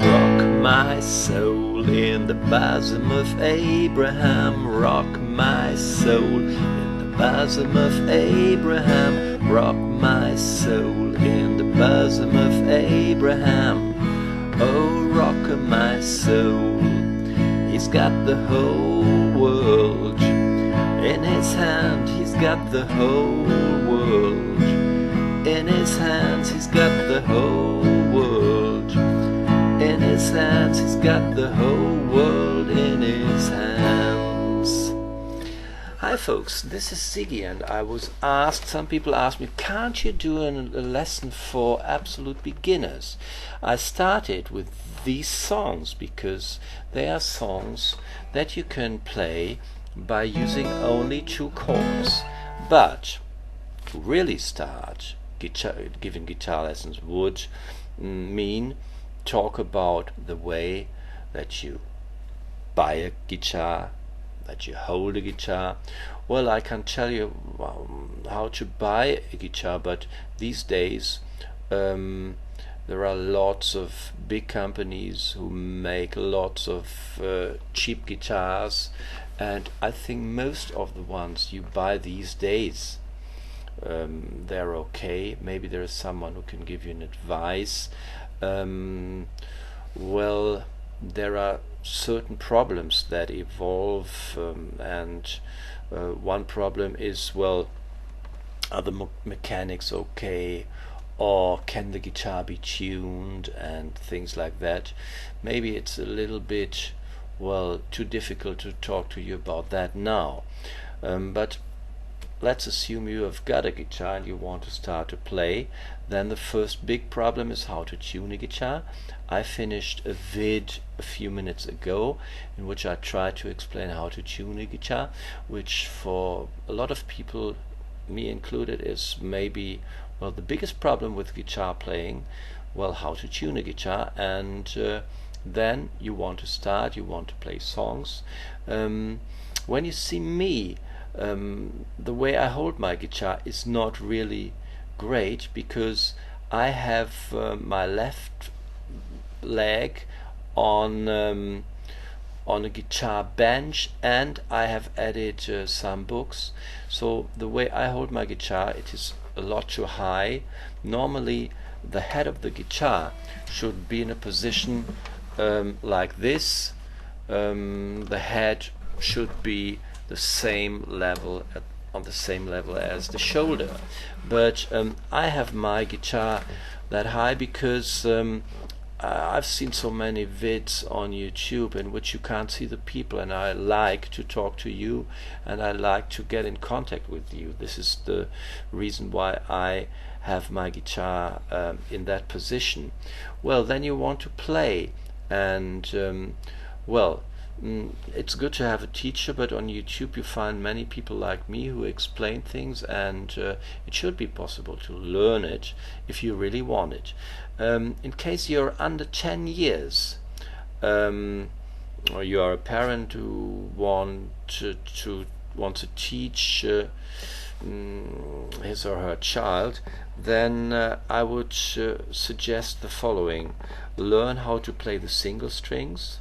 Rock my soul in the bosom of Abraham. Rock my soul in the bosom of Abraham. Rock my soul in the bosom of Abraham. Oh, rock my soul. He's got the whole world in his hand. He's got the whole world in his hands. He's got the whole world in his hands. He's got the whole world in his hands. Hi folks, this is Siggi, and I was asked, some people asked me, can't you do a lesson for absolute beginners? I started with these songs because they are songs that you can play by using only 2 chords. But to really start giving guitar lessons would mean talk about the way that you buy a guitar, that you hold a guitar. Well, I can tell you how to buy a guitar, but these days there are lots of big companies who make lots of cheap guitars, and I think most of the ones you buy these days they're okay. Maybe there is someone who can give you an advice. Well, there are certain problems that evolve, and one problem is, well, are the mechanics okay, or can the guitar be tuned, and things like that. Maybe it's a little bit, well, too difficult to talk to you about that now, but let's assume you have got a guitar and you want to start to play. Then the first big problem is how to tune a guitar. I finished a vid a few minutes ago in which I tried to explain how to tune a guitar, which for a lot of people, me included, is maybe, well, the biggest problem with guitar playing. Well, how to tune a guitar, and then you want to start, you want to play songs. When you see me, the way I hold my guitar is not really great, because I have my left leg on a guitar bench, and I have added some books. So the way I hold my guitar, it is a lot too high. Normally the head of the guitar should be in a position like this. The head should be the same level on the same level as the shoulder, but I have my guitar that high because I've seen so many vids on YouTube in which you can't see the people, and I like to talk to you and I like to get in contact with you. This is the reason why I have my guitar in that position. Well, then you want to play, and well, it's good to have a teacher, but on YouTube you find many people like me who explain things, and it should be possible to learn it if you really want it. In case you're under 10 years, or you are a parent who wants to teach his or her child, then I would suggest the following. Learn how to play the single strings.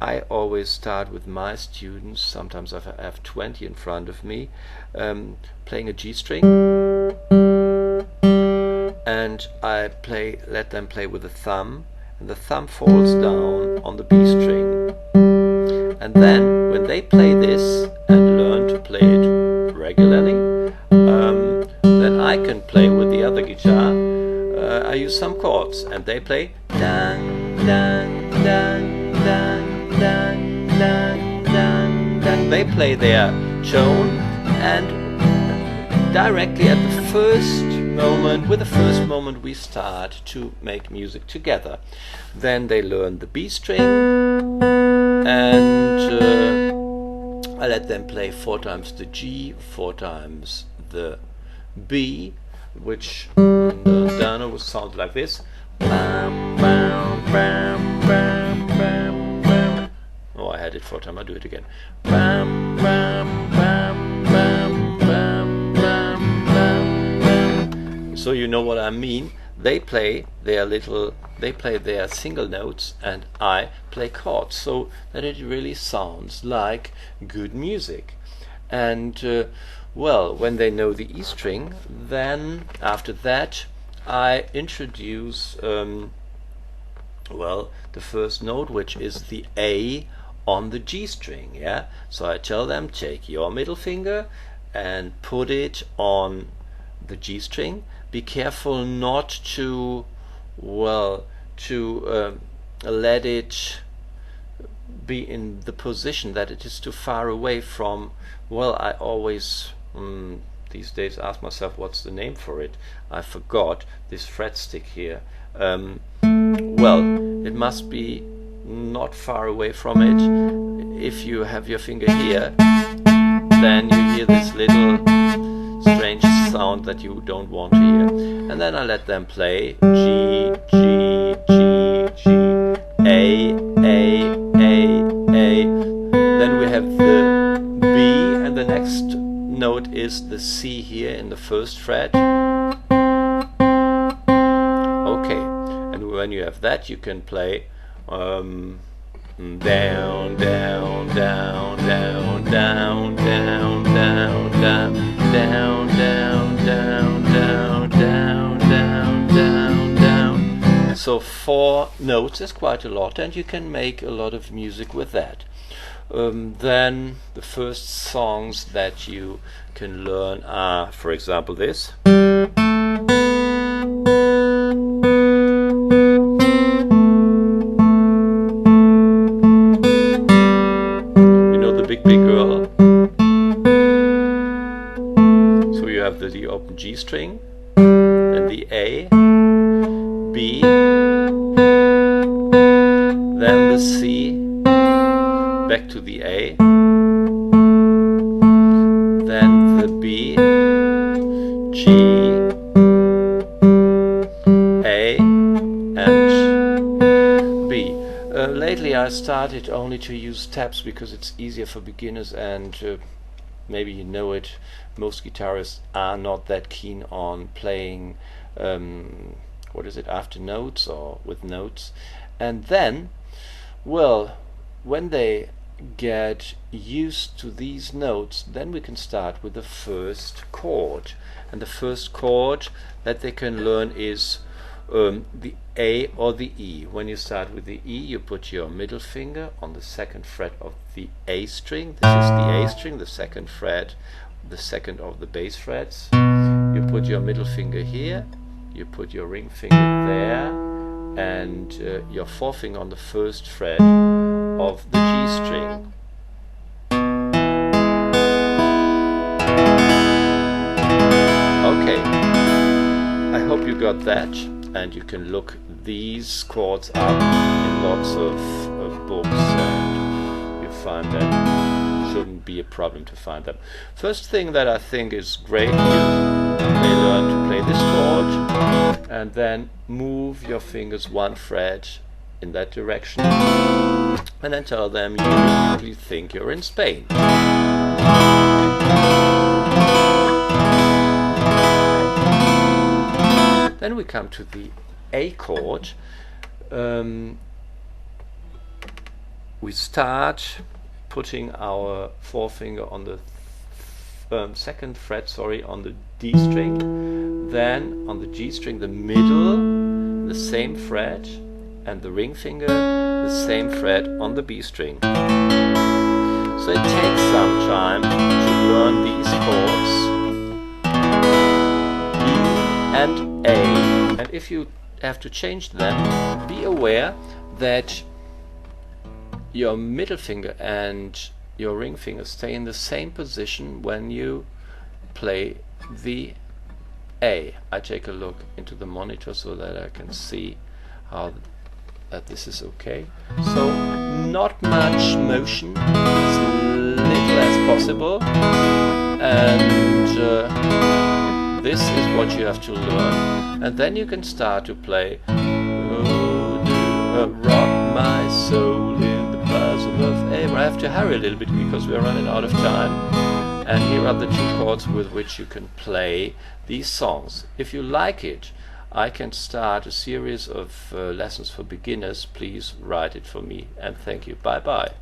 I always start with my students, sometimes I have 20 in front of me, playing a G string, and I let them play with the thumb, and the thumb falls down on the B string. And then when they play this and learn to play it regularly, then I can play with the other guitar. I use some chords, and they play dun dun dun dun dun dun dun dun. They play their tone, and directly at the first moment, with the first moment, we start to make music together. Then they learn the B string, and I let them play 4 times the G, 4 times the B, which in the piano would sound like this. Bam, bam, bam, bam, bam, bam. Oh, I had it 4 times. I'll do it again. Bam, bam, bam, bam, bam, bam, bam, bam. So you know what I mean. they play their single notes and I play chords, so that it really sounds like good music. And well, when they know the E string, then after that I introduce well, the first note, which is the A on the G string. Yeah, so I tell them, take your middle finger and put it on the G string. Be careful not to, well, to let it be in the position that it is too far away from, well, I always these days ask myself what's the name for it. I forgot this fret stick here. Well, it must be not far away from it. If you have your finger here, then you hear this little strange sound that you don't want to hear. And then I let them play G, G, G, G, A, A, A. Then we have the B, and the next note is the C here in the first fret. Okay, and when you have that, you can play down, down, down, down, down, down, down, down, down, down, down, down, down, down, down, down. So 4 notes is quite a lot, and you can make a lot of music with that. Then the first songs that you can learn are, for example, this. Big girl. So you have the open G string, then the A, B, then the C, back to the A, then the B, G, A, and B. Lately I started only to use tabs because it's easier for beginners, and maybe you know it, most guitarists are not that keen on playing what is it, after notes or with notes. And then, well, when they get used to these notes, then we can start with the first chord. And the first chord that they can learn is the A or the E. When you start with the E, you put your middle finger on the 2nd fret of the A string. This is the A string, the 2nd fret, the 2nd of the bass frets. You put your middle finger here, you put your ring finger there, and your forefinger on the 1st fret of the G string. Okay, I hope you got that. And you can look these chords up in lots of books, and you find them. Shouldn't be a problem to find them. First thing that I think is great, you may learn to play this chord and then move your fingers 1 fret in that direction, and then tell them you immediately think you're in Spain. Then we come to the A chord. We start putting our forefinger on the 2nd fret, on the D string, then on the G string, the middle, the same fret, and the ring finger, the same fret on the B string. So it takes some time to learn these chords. And A, and if you have to change them, be aware that your middle finger and your ring finger stay in the same position when you play the A. I take a look into the monitor so that I can see how that this is okay. So not much motion, as little as possible, and this is what you have to learn, and then you can start to play rock my soul in the bosom of A. I have to hurry a little bit because we're running out of time, and here are the 2 chords with which you can play these songs. If you like it, I can start a series of lessons for beginners, please write it for me. And thank you. Bye bye.